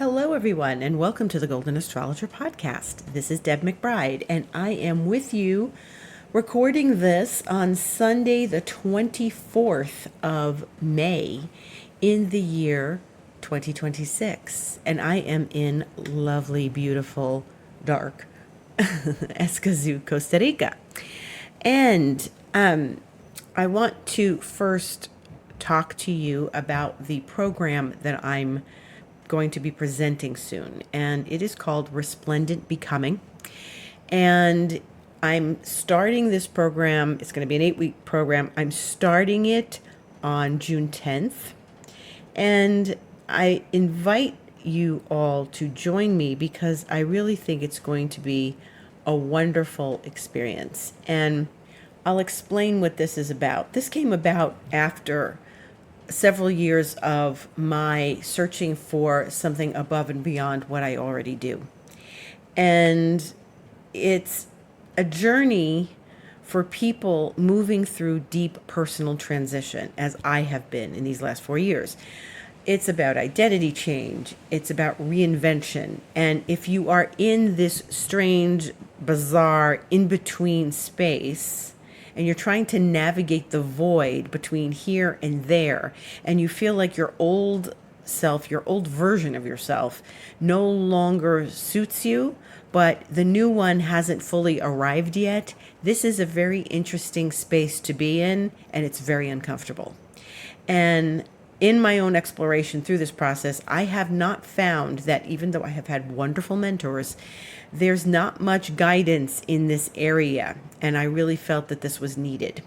Hello, everyone, and welcome to the Golden Astrologer Podcast. This is Deb McBride, and I am with you recording this on Sunday, the 24th of May in the year 2026. And I am in lovely, beautiful, dark Escazú, Costa Rica. And I want to first talk to you about the program that I'm going to be presenting soon, and it is called Resplendent Becoming. And I'm starting this program. It's going to be an 8-week program. I'm starting it on June 10th, and I invite you all to join me because I really think it's going to be a wonderful experience. And I'll explain what this is about. This came about after several years of my searching for something above and beyond what I already do. And it's a journey for people moving through deep personal transition, as I have been in these last 4 years. It's about identity change. It's about reinvention. And if you are in this strange, bizarre, in-between space, and you're trying to navigate the void between here and there, and you feel like your old self, your old version of yourself, no longer suits you, but the new one hasn't fully arrived yet, this is a very interesting space to be in, and it's very uncomfortable. And in my own exploration through this process, I have not found that, even though I have had wonderful mentors, there's not much guidance in this area, and I really felt that this was needed.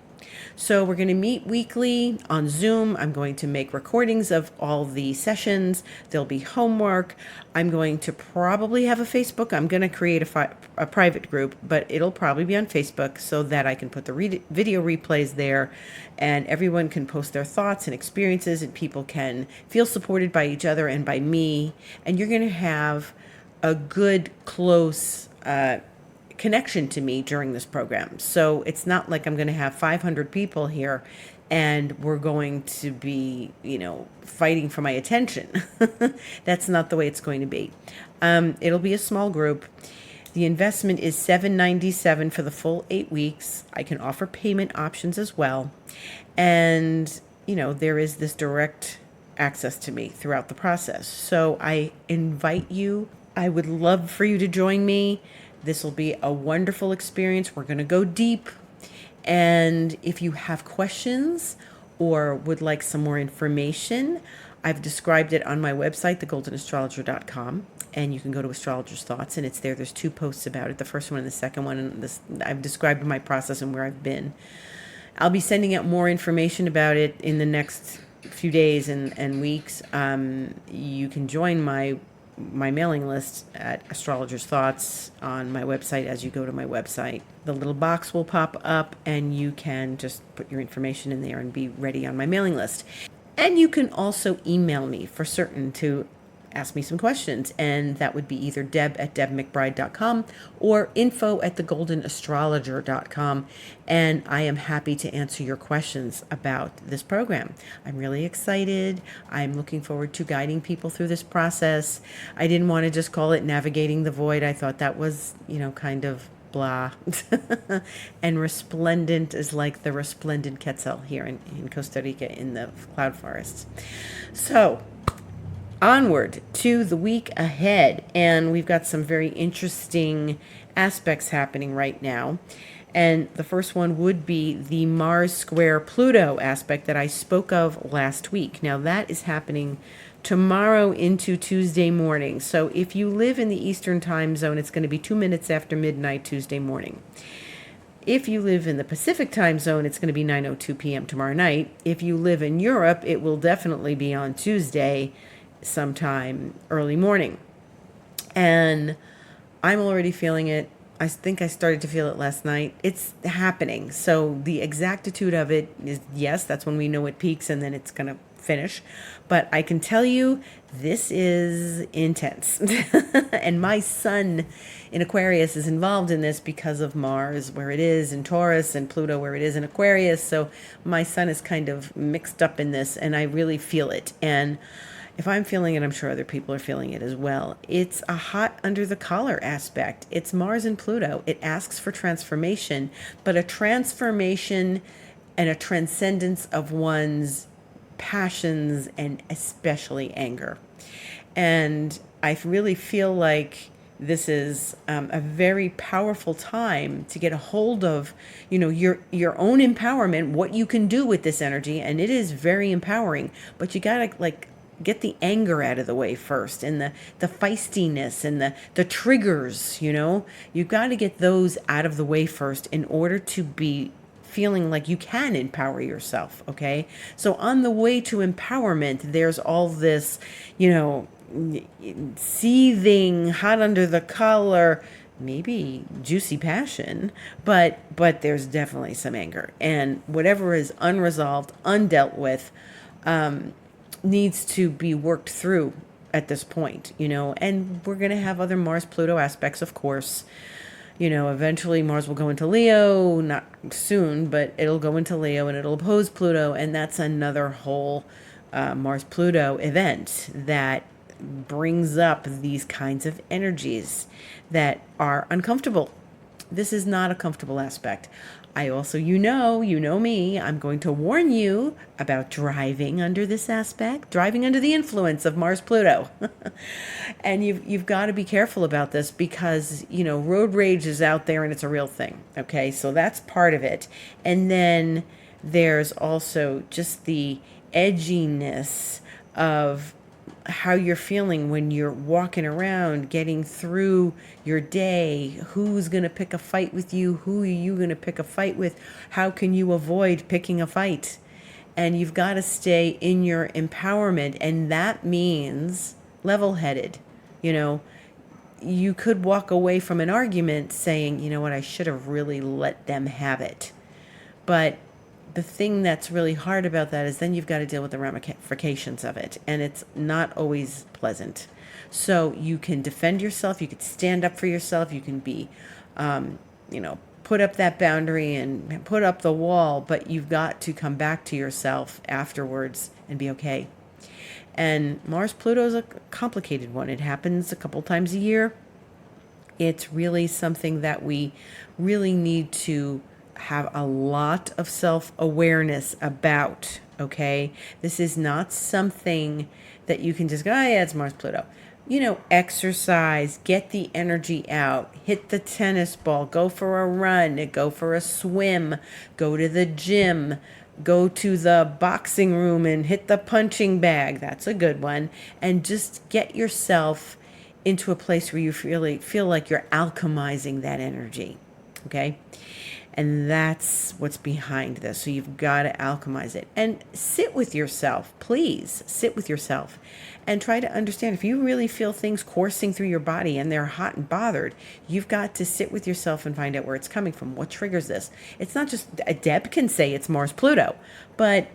So we're going to meet weekly on Zoom. I'm going to make recordings of all the sessions. There'll be homework. I'm going to probably have a Facebook. I'm going to create a private group, but it'll probably be on Facebook so that I can put the video replays there, and everyone can post their thoughts and experiences, and people can feel supported by each other and by me. And you're going to have a good, close connection to me during this program. So it's not like I'm going to have 500 people here and we're going to be, fighting for my attention. That's not the way it's going to be. It'll be a small group. The investment is $797 for the full 8 weeks. I can offer payment options as well. And, there is this direct access to me throughout the process. So I invite you. I would love for you to join me. This will be a wonderful experience. We're going to go deep. And if you have questions or would like some more information, I've described it on my website, thegoldenastrologer.com. And you can go to Astrologer's Thoughts, and it's there. There's 2 posts about it, the first one and the second one. And I've described my process and where I've been. I'll be sending out more information about it in the next few days and weeks. You can join my mailing list at Astrologer's Thoughts on my website. As you go to my website, the little box will pop up and you can just put your information in there and be ready on my mailing list. And you can also email me for certain to ask me some questions, and that would be either deb@debmcbride.com or info@thegoldenastrologer.com, and I am happy to answer your questions about this program. I'm really excited. I'm looking forward to guiding people through this process. I didn't want to just call it Navigating the Void. I thought that was, kind of blah. And resplendent is like the resplendent Quetzal here in Costa Rica in the cloud forests. So onward to the week ahead, and we've got some very interesting aspects happening right now. And the first one would be the Mars square Pluto aspect that I spoke of last week. Now that is happening tomorrow into Tuesday morning. So if you live in the Eastern time zone, it's going to be 2 minutes after midnight Tuesday morning. If you live in the Pacific time zone, it's going to be 9:02 p.m. tomorrow night. If you live in Europe, it will definitely be on Tuesday sometime early morning. And I'm already feeling it. I think I started to feel it last night. It's happening. So the exactitude of it is, yes, that's when we know it peaks and then it's going to finish. But I can tell you this is intense. And my sun in Aquarius is involved in this because of Mars where it is in Taurus and Pluto where it is in Aquarius. So my sun is kind of mixed up in this and I really feel it. And if I'm feeling it, I'm sure other people are feeling it as well. It's a hot under the collar aspect. It's Mars and Pluto. It asks for transformation, but a transformation and a transcendence of one's passions and especially anger. And I really feel like this is a very powerful time to get a hold of, your own empowerment, what you can do with this energy, and it is very empowering. But you gotta get the anger out of the way first, and the feistiness and the triggers. You've got to get those out of the way first in order to be feeling like you can empower yourself. Okay, so on the way to empowerment, there's all this, seething, hot under the collar, maybe juicy passion, but there's definitely some anger, and whatever is unresolved, undealt with, needs to be worked through at this point. And we're going to have other Mars Pluto aspects, of course. Eventually Mars will go into Leo, not soon, but it'll go into Leo and it'll oppose Pluto, and that's another whole Mars Pluto event that brings up these kinds of energies that are uncomfortable. This is not a comfortable aspect. I also, you know me, I'm going to warn you about driving under this aspect, driving under the influence of Mars Pluto. And you've got to be careful about this because, road rage is out there and it's a real thing. Okay, so that's part of it. And then there's also just the edginess of how you're feeling when you're walking around, getting through your day. Who's going to pick a fight with you? Who are you going to pick a fight with? How can you avoid picking a fight? And you've got to stay in your empowerment, and that means level-headed. You could walk away from an argument saying, you know what, I should have really let them have it. But the thing that's really hard about that is then you've got to deal with the ramifications of it, and it's not always pleasant. So you can defend yourself, you could stand up for yourself, you can be, put up that boundary and put up the wall, but you've got to come back to yourself afterwards and be okay. And Mars Pluto is a complicated one. It happens a couple times a year. It's really something that we really need to have a lot of self-awareness about. Okay, this is not something that you can just go, oh yeah, it's Mars Pluto. Exercise, get the energy out, hit the tennis ball, go for a run, go for a swim, go to the gym, go to the boxing room and hit the punching bag. That's a good one. And just get yourself into a place where you really feel like you're alchemizing that energy. Okay? And that's what's behind this. So you've got to alchemize it. And sit with yourself. Please sit with yourself and try to understand. If you really feel things coursing through your body and they're hot and bothered, you've got to sit with yourself and find out where it's coming from. What triggers this? It's not just, Deb can say it's Mars Pluto, but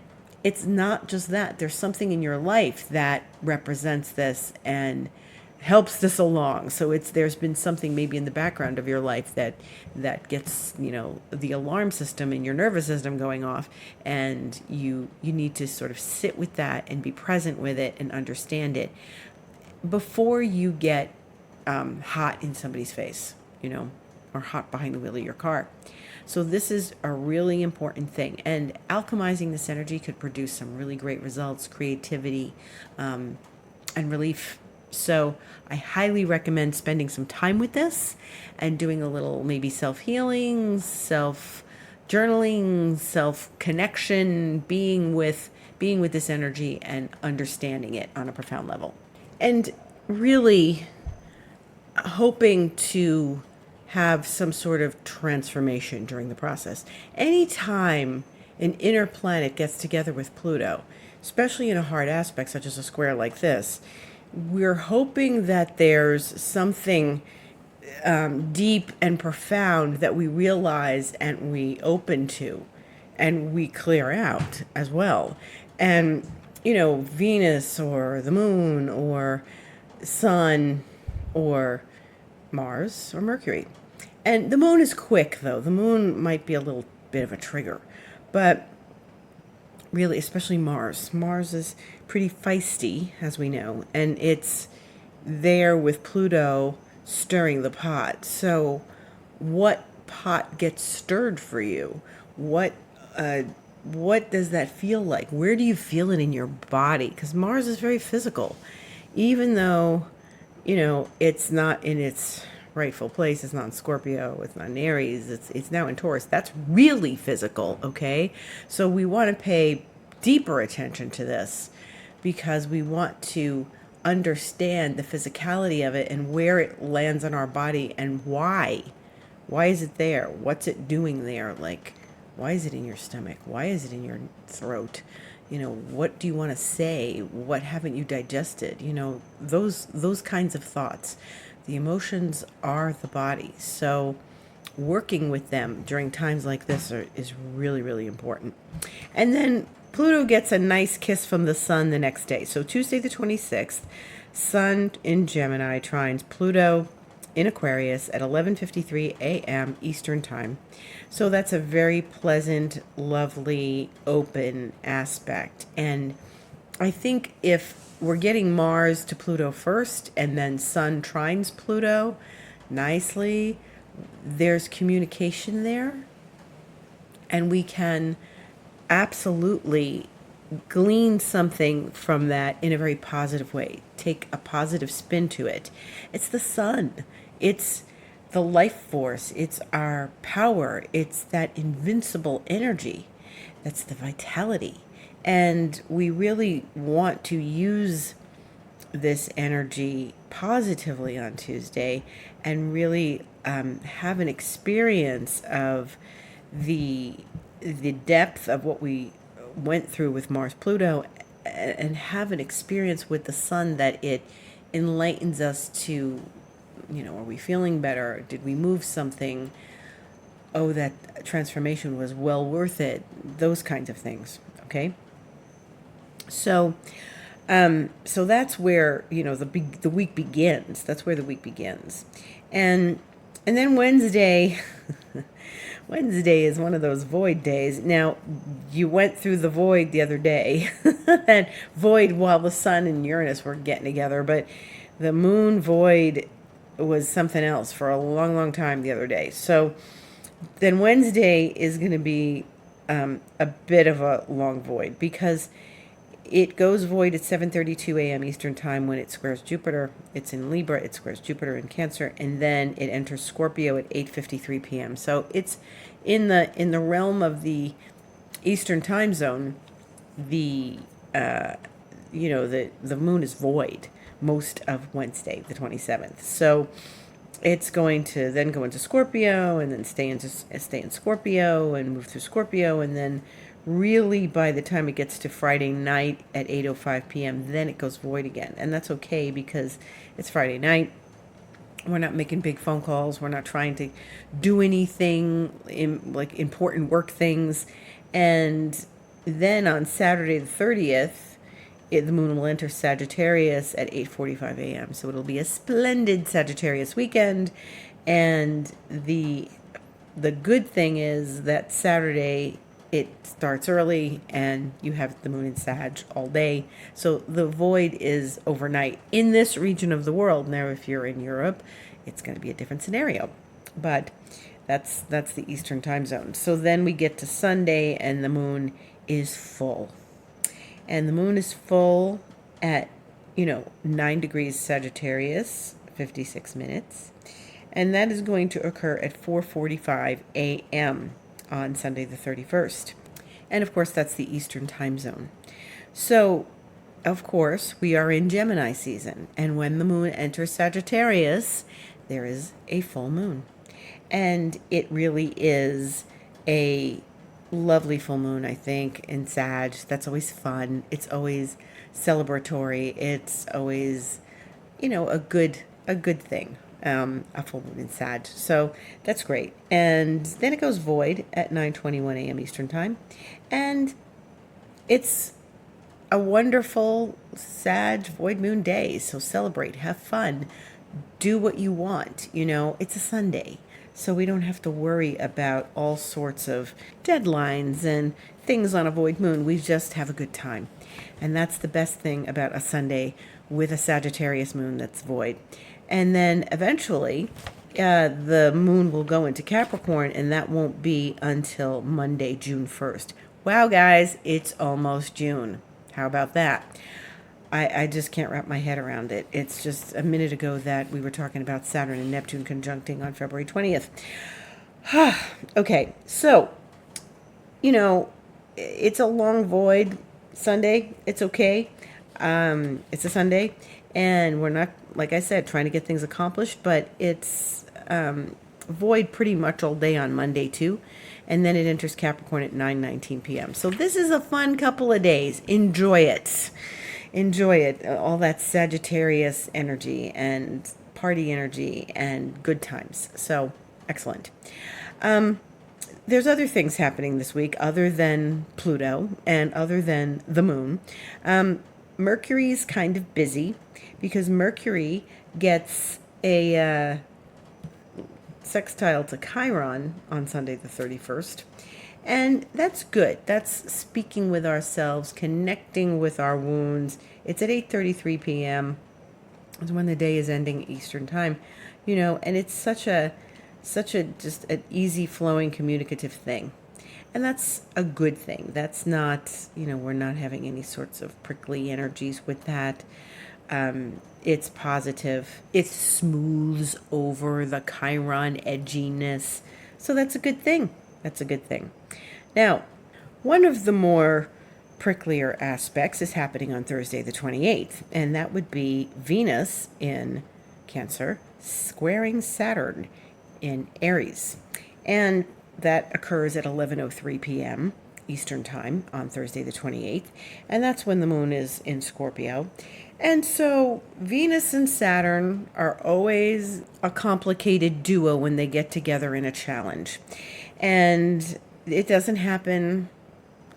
it's not just that. There's something in your life that represents this and helps this along. So there's been something maybe in the background of your life that gets the alarm system in your nervous system going off, and you need to sort of sit with that and be present with it and understand it before you get hot in somebody's face, or hot behind the wheel of your car. So this is a really important thing, and alchemizing this energy could produce some really great results, creativity, and relief. So I highly recommend spending some time with this and doing a little maybe self-healing, self-journaling, self-connection, being with this energy and understanding it on a profound level. And really hoping to have some sort of transformation during the process. Anytime an inner planet gets together with Pluto, especially in a hard aspect such as a square like this, we're hoping that there's something deep and profound that we realize and we open to and we clear out as well. And, Venus or the moon or sun or Mars or Mercury. And the moon is quick, though. The moon might be a little bit of a trigger. But really, especially Mars. Mars is pretty feisty, as we know, and it's there with Pluto stirring the pot. So, what pot gets stirred for you? What uh, what does that feel like? Where do you feel it in your body? Because Mars is very physical, even though it's not in its rightful place. It's not in Scorpio. It's not in Aries. It's now in Taurus. That's really physical. Okay, so we want to pay deeper attention to this because we want to understand the physicality of it and where it lands on our body and why. Why is it there? What's it doing there? Like, why is it in your stomach? Why is it in your throat? What do you want to say? What haven't you digested? Those kinds of thoughts. The emotions are the body. So working with them during times like this is really, really important. And then Pluto gets a nice kiss from the sun the next day. So Tuesday the 26th, Sun in Gemini trines Pluto in Aquarius at 11:53 a.m. Eastern Time. So that's a very pleasant, lovely, open aspect. And I think if we're getting Mars to Pluto first and then Sun trines Pluto nicely, there's communication there, and we can absolutely glean something from that in a very positive way. Take a positive spin to it. It's the sun. It's the life force. It's our power. It's that invincible energy. That's the vitality. And we really want to use this energy positively on Tuesday and really have an experience of the depth of what we went through with Mars Pluto, and have an experience with the sun that it enlightens us to, are we feeling better? Did we move something? Oh, that transformation was well worth it. Those kinds of things. Okay. So that's where the week begins. That's where the week begins, and then Wednesday. Wednesday is one of those void days. Now, you went through the void the other day, that void while the sun and Uranus were getting together, but the moon void was something else for a long, long time the other day. So then Wednesday is going to be a bit of a long void because it goes void at 7:32 a.m. Eastern Time when it squares Jupiter. It's in Libra. It squares Jupiter in Cancer, and then it enters Scorpio at 8:53 p.m. So it's in the realm of the Eastern Time zone. The the moon is void most of Wednesday, the 27th. So it's going to then go into Scorpio and then stay in Scorpio and move through Scorpio, and then really by the time it gets to Friday night at 8:05 p.m., then it goes void again. And that's okay because it's Friday night. We're not making big phone calls. We're not trying to do anything like important work things. And then on Saturday the 30th, the moon will enter Sagittarius at 8:45 a.m. So it'll be a splendid Sagittarius weekend. And the good thing is that Saturday it starts early and you have the moon in Sag all day. So the void is overnight in this region of the world. Now, if you're in Europe, it's going to be a different scenario. But that's the Eastern Time zone. So then we get to Sunday and the moon is full. And the moon is full at, 9 degrees Sagittarius, 56 minutes. And that is going to occur at 4:45 a.m. on Sunday the 31st. And of course, that's the Eastern Time zone. So, of course, we are in Gemini season. And when the moon enters Sagittarius, there is a full moon. And it really is a lovely full moon, I think, in Sag. That's always fun. It's always celebratory. It's always, a good thing. A full moon in Sag. So that's great. And then it goes void at 9:21 a.m. Eastern Time. And it's a wonderful Sag void moon day. So celebrate, have fun, do what you want. It's a Sunday. so we don't have to worry about all sorts of deadlines and things on a void moon. We just have a good time. And that's the best thing about a Sunday with a Sagittarius moon that's void. And then eventually, the moon will go into Capricorn, and that won't be until Monday, June 1st. Wow, guys, it's almost June. How about that? I just can't wrap my head around it. It's just a minute ago that we were talking about Saturn and Neptune conjuncting on February 20th. Okay, so, it's a long void Sunday. It's okay. It's a Sunday, and we're not, like I said, trying to get things accomplished, but it's void pretty much all day on Monday, too. And then it enters Capricorn at 9:19 p.m. So this is a fun couple of days. Enjoy it. Enjoy it. All that Sagittarius energy and party energy and good times. So excellent. There's other things happening this week other than Pluto and other than the moon. Mercury's kind of busy because Mercury gets a sextile to Chiron on Sunday the 31st. And that's good. That's speaking with ourselves, connecting with our wounds. It's at 8:33 p.m. It's when the day is ending Eastern time, and it's such a just an easy flowing communicative thing. And that's a good thing. That's not, we're not having any sorts of prickly energies with that. It's positive. It smooths over the Chiron edginess. So that's a good thing. That's a good thing. Now, one of the more pricklier aspects is happening on Thursday the 28th, and that would be Venus in Cancer squaring Saturn in Aries. And that occurs at 11:03 p.m. Eastern Time on Thursday the 28th, and that's when the moon is in Scorpio. And so Venus and Saturn are always a complicated duo when they get together in a challenge. And it doesn't happen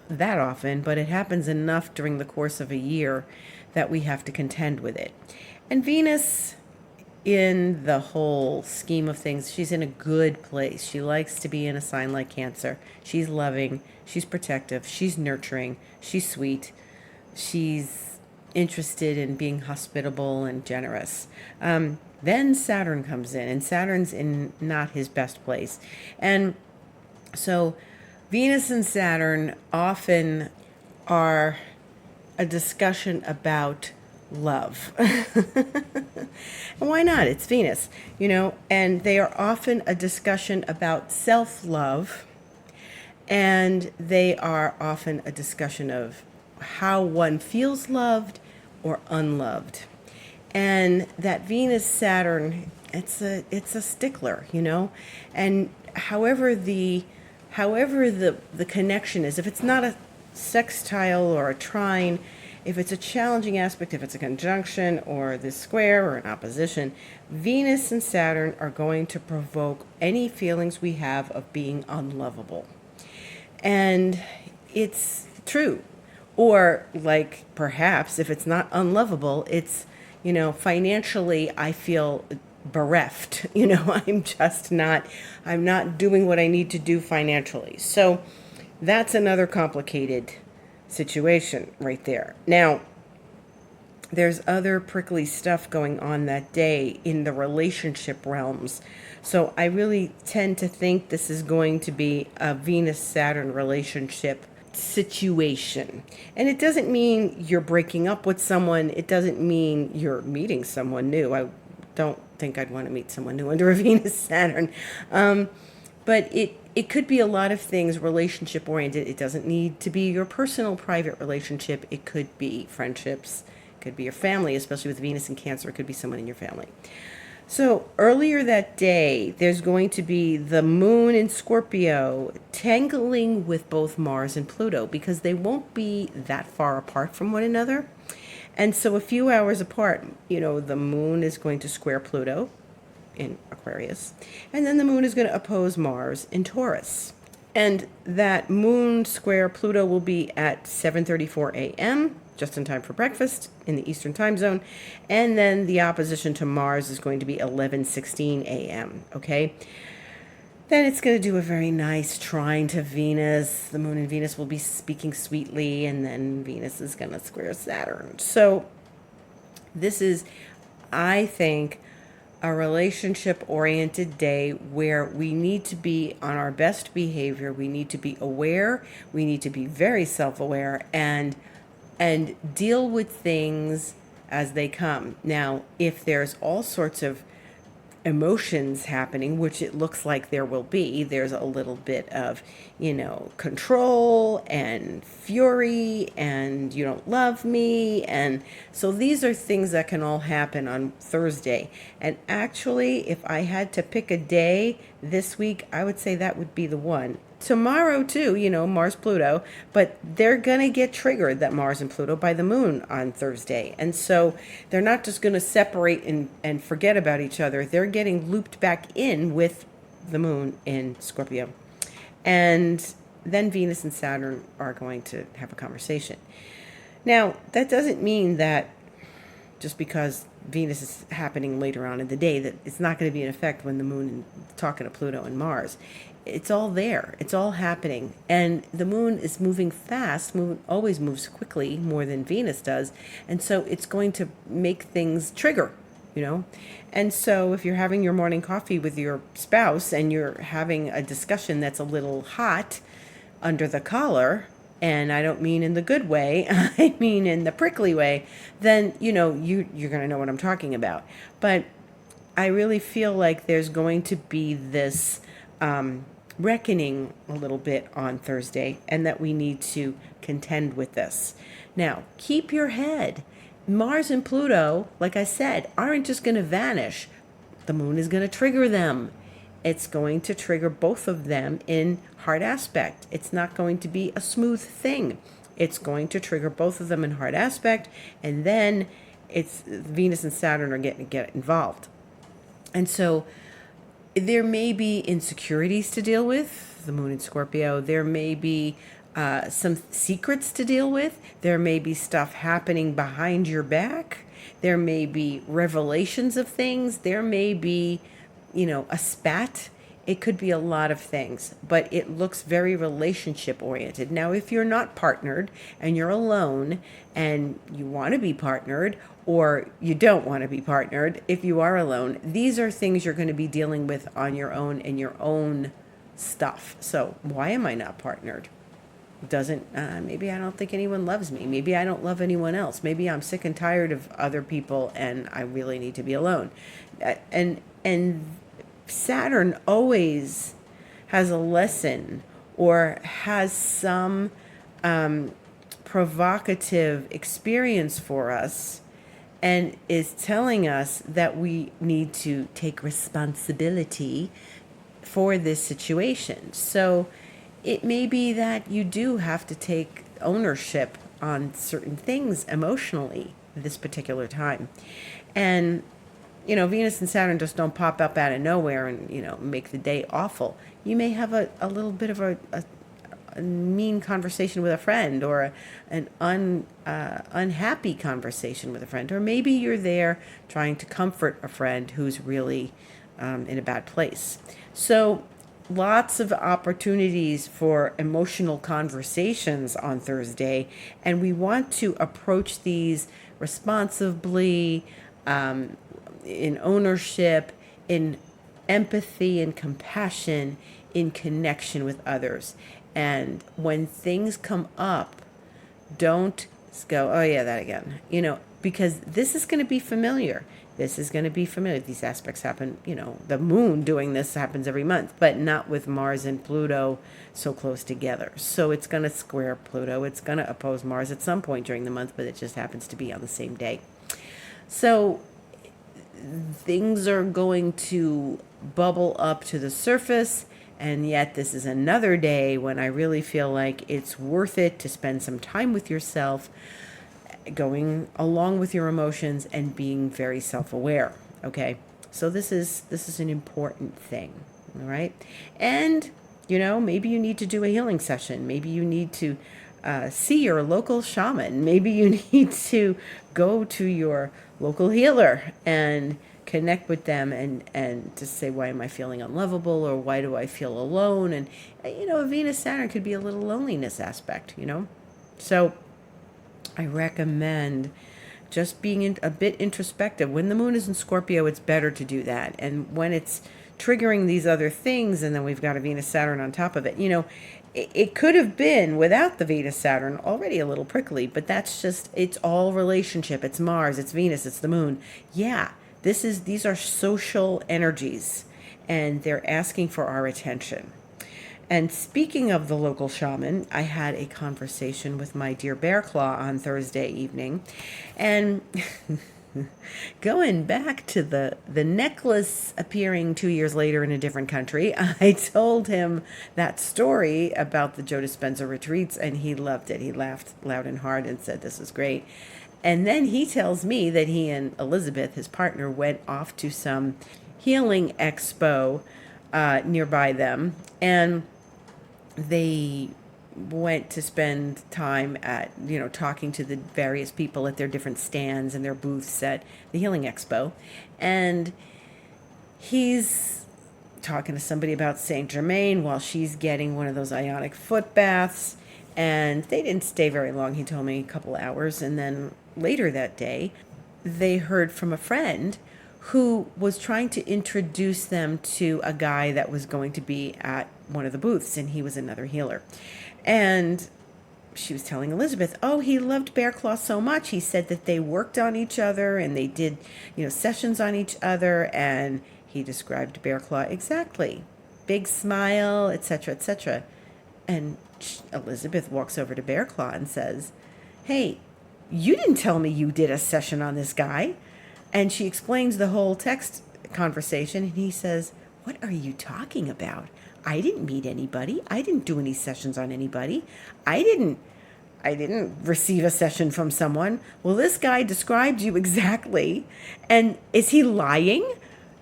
that often, but it happens enough during the course of a year that we have to contend with it. And Venus, in the whole scheme of things, she's in a good place. She likes to be in a sign like Cancer. She's loving, she's protective, she's nurturing, she's sweet, she's interested in being hospitable and generous. Then Saturn comes in, and Saturn's in not his best place. And so Venus and Saturn often are a discussion about love. And why not? It's Venus, and they are often a discussion about self-love, and they are often a discussion of how one feels loved or unloved. And that Venus Saturn, it's a stickler, and however the connection is, if it's not a sextile or a trine, if it's a challenging aspect, if it's a conjunction or this square or an opposition, Venus and Saturn are going to provoke any feelings we have of being unlovable. And it's true. Or like perhaps if it's not unlovable, it's, financially I feel bereft. I'm not doing what I need to do financially. So that's another complicated situation right there. Now, there's other prickly stuff going on that day in the relationship realms. So I really tend to think this is going to be a Venus-Saturn relationship situation. And it doesn't mean you're breaking up with someone. It doesn't mean you're meeting someone new. I don't think I'd want to meet someone new under a Venus-Saturn. But it could be a lot of things relationship oriented. It doesn't need to be your personal private relationship. It could be friendships. It could be your family, especially with Venus and Cancer. It could be someone in your family. So earlier that day, there's going to be the moon in Scorpio tangling with both Mars and Pluto because they won't be that far apart from one another. And so a few hours apart, the moon is going to square Pluto in Aquarius, and then the moon is going to oppose Mars in Taurus. And that moon square Pluto will be at 7:34 a.m., just in time for breakfast in the Eastern time zone. And then the opposition to Mars is going to be 11:16 a.m., okay? Then it's going to do a very nice trine to Venus. The moon and Venus will be speaking sweetly, and then Venus is going to square Saturn. So this is, I think, a relationship oriented day where we need to be on our best behavior. We need to be aware. We need to be very self-aware and deal with things as they come. Now, if there's all sorts of emotions happening, which it looks like there will be, there's a little bit of, control and fury and you don't love me. And so these are things that can all happen on Thursday. And actually, if I had to pick a day this week, I would say that would be the one. Tomorrow too, Mars, Pluto, but they're going to get triggered, that Mars and Pluto, by the moon on Thursday. And so they're not just going to separate and forget about each other. They're getting looped back in with the moon in Scorpio. And then Venus and Saturn are going to have a conversation. Now, that doesn't mean that just because Venus is happening later on in the day that it's not going to be in effect when the moon is talking to Pluto and Mars. It's all there. It's all happening. And the moon is moving fast. Moon always moves quickly, more than Venus does. And so it's going to make things trigger, And so if you're having your morning coffee with your spouse and you're having a discussion that's a little hot under the collar, and I don't mean in the good way, I mean in the prickly way, then, you're going to know what I'm talking about. But I really feel like there's going to be this reckoning a little bit on Thursday, and that we need to contend with this. Now, keep your head. Mars and Pluto, like I said, aren't just going to vanish. The moon is going to trigger them. It's going to trigger both of them in hard aspect. It's not going to be a smooth thing. It's going to trigger both of them in hard aspect, and then it's Venus and Saturn are getting to get involved. And so there may be insecurities to deal with, the moon in Scorpio. There may be some secrets to deal with. There may be stuff happening behind your back. There may be revelations of things. There may be, a spat. It could be a lot of things, but it looks very relationship oriented. Now, if you're not partnered and you're alone and you want to be partnered, or you don't want to be partnered, if you are alone, these are things you're going to be dealing with on your own and your own stuff. So why am I not partnered? Maybe I don't think anyone loves me. Maybe I don't love anyone else. Maybe I'm sick and tired of other people and I really need to be alone. And Saturn always has a lesson or has some provocative experience for us, and is telling us that we need to take responsibility for this situation. So it may be that you do have to take ownership on certain things emotionally this particular time. And, Venus and Saturn just don't pop up out of nowhere and, make the day awful. You may have a little bit of a mean conversation with a friend, or an unhappy conversation with a friend, or maybe you're there trying to comfort a friend who's really in a bad place. So lots of opportunities for emotional conversations on Thursday, and we want to approach these responsibly, in ownership, in empathy and compassion, in connection with others. And when things come up, don't go, oh yeah, that again, because this is going to be familiar. This is going to be familiar. These aspects happen, the moon doing this happens every month, but not with Mars and Pluto so close together. So it's going to square Pluto. It's going to oppose Mars at some point during the month, but it just happens to be on the same day. So things are going to bubble up to the surface. And yet this is another day when I really feel like it's worth it to spend some time with yourself, going along with your emotions and being very self-aware. Okay. So this is an important thing. All right. And, maybe you need to do a healing session. Maybe you need to see your local shaman. Maybe you need to go to your local healer and connect with them and to say, why am I feeling unlovable, or why do I feel alone? And, a Venus Saturn could be a little loneliness aspect, So I recommend just being a bit introspective. When the moon is in Scorpio, it's better to do that. And when it's triggering these other things, and then we've got a Venus Saturn on top of it, it could have been without the Venus Saturn already a little prickly, but that's just, it's all relationship. It's Mars, it's Venus, it's the moon. Yeah, these are social energies, and they're asking for our attention. And speaking of the local shaman, I had a conversation with my dear Bear Claw on Thursday evening. And going back to the necklace appearing 2 years later in a different country, I told him that story about the Joe Dispenza retreats, and he loved it. He laughed loud and hard and said, this is great. And then he tells me that he and Elizabeth, his partner, went off to some healing expo nearby them. And they went to spend time at, talking to the various people at their different stands and their booths at the Healing Expo. And he's talking to somebody about Saint Germain while she's getting one of those ionic foot baths. And they didn't stay very long. He told me a couple hours. And then later that day, they heard from a friend who was trying to introduce them to a guy that was going to be at one of the booths, and he was another healer. And she was telling Elizabeth, oh, he loved Bear Claw so much. He said that they worked on each other and they did, sessions on each other, and he described Bear Claw exactly. Big smile, etc., etc. And Elizabeth walks over to Bear Claw and says, hey, you didn't tell me you did a session on this guy. And she explains the whole text conversation, and he says, what are you talking about? I didn't meet anybody. I didn't do any sessions on anybody. I didn't receive a session from someone. Well, this guy described you exactly. And is he lying?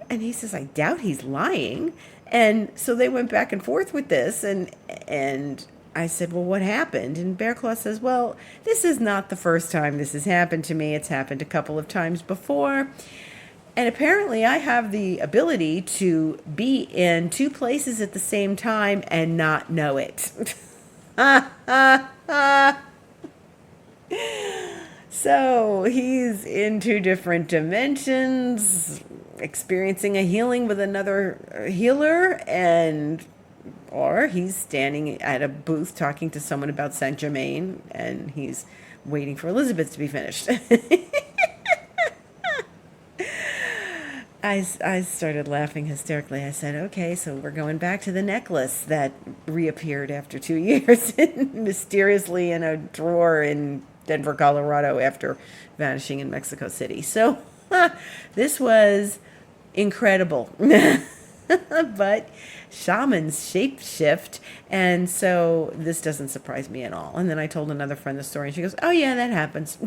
And he says, I doubt he's lying. And so they went back and forth with this, and I said, well, what happened? And Bear Claw says, well, this is not the first time this has happened to me. It's happened a couple of times before. And apparently I have the ability to be in two places at the same time and not know it. So he's in two different dimensions, experiencing a healing with another healer, or he's standing at a booth talking to someone about Saint Germain, and he's waiting for Elizabeth to be finished. I started laughing hysterically. I said, okay, so we're going back to the necklace that reappeared after 2 years mysteriously in a drawer in Denver, Colorado, after vanishing in Mexico City. So this was incredible. But shamans shapeshift, and so this doesn't surprise me at all. And then I told another friend the story, and she goes, oh yeah, that happens.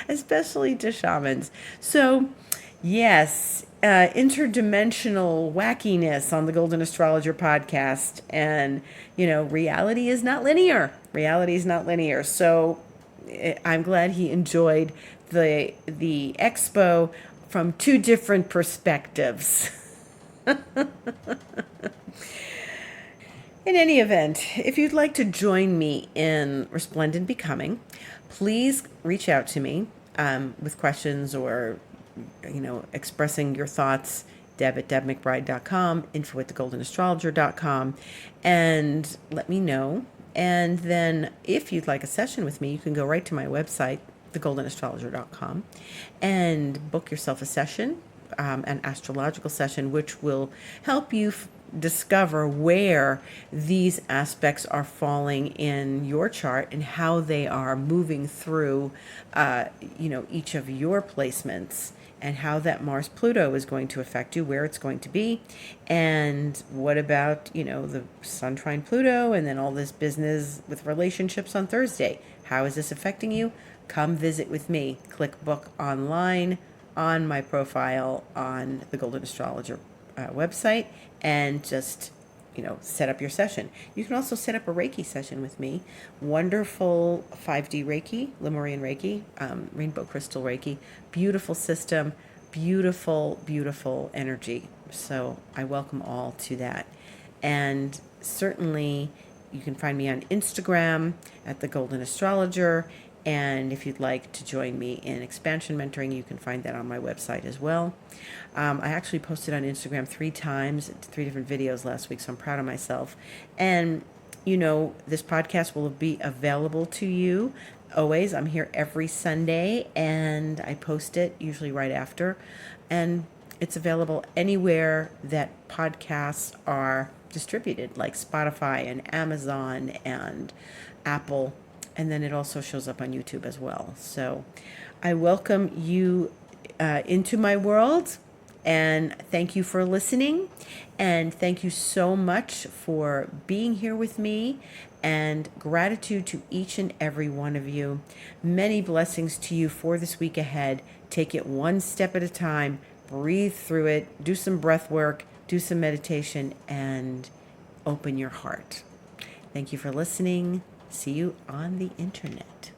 Especially to shamans. So yes, interdimensional wackiness on the Golden Astrologer podcast. And, reality is not linear. Reality is not linear. So I'm glad he enjoyed the expo from two different perspectives. In any event, if you'd like to join me in Resplendent Becoming, please reach out to me with questions or, expressing your thoughts. Deb@debmcbride.com, info@thegoldenastrologer.com, and let me know. And then if you'd like a session with me, you can go right to my website, thegoldenastrologer.com, and book yourself a session, an astrological session, which will help you discover where these aspects are falling in your chart and how they are moving through, each of your placements, and how that Mars-Pluto is going to affect you, where it's going to be, and what about, the Sun trine Pluto, and then all this business with relationships on Thursday. How is this affecting you? Come visit with me. Click book online on my profile on the Golden Astrologer website, and just, set up your session. You can also set up a Reiki session with me. Wonderful 5D Reiki, Lemurian Reiki, rainbow crystal Reiki, beautiful system, beautiful, beautiful energy. So I welcome all to that. And certainly you can find me on Instagram at The Golden Astrologer. And if you'd like to join me in expansion mentoring, you can find that on my website as well. I actually posted on Instagram 3 times, 3 different videos last week, so I'm proud of myself. And, this podcast will be available to you always. I'm here every Sunday, and I post it usually right after. And it's available anywhere that podcasts are distributed, like Spotify and Amazon and Apple. And then it also shows up on YouTube as well. So I welcome you into my world. And thank you for listening. And thank you so much for being here with me. And gratitude to each and every one of you. Many blessings to you for this week ahead. Take it one step at a time. Breathe through it. Do some breath work. Do some meditation. And open your heart. Thank you for listening. See you on the internet.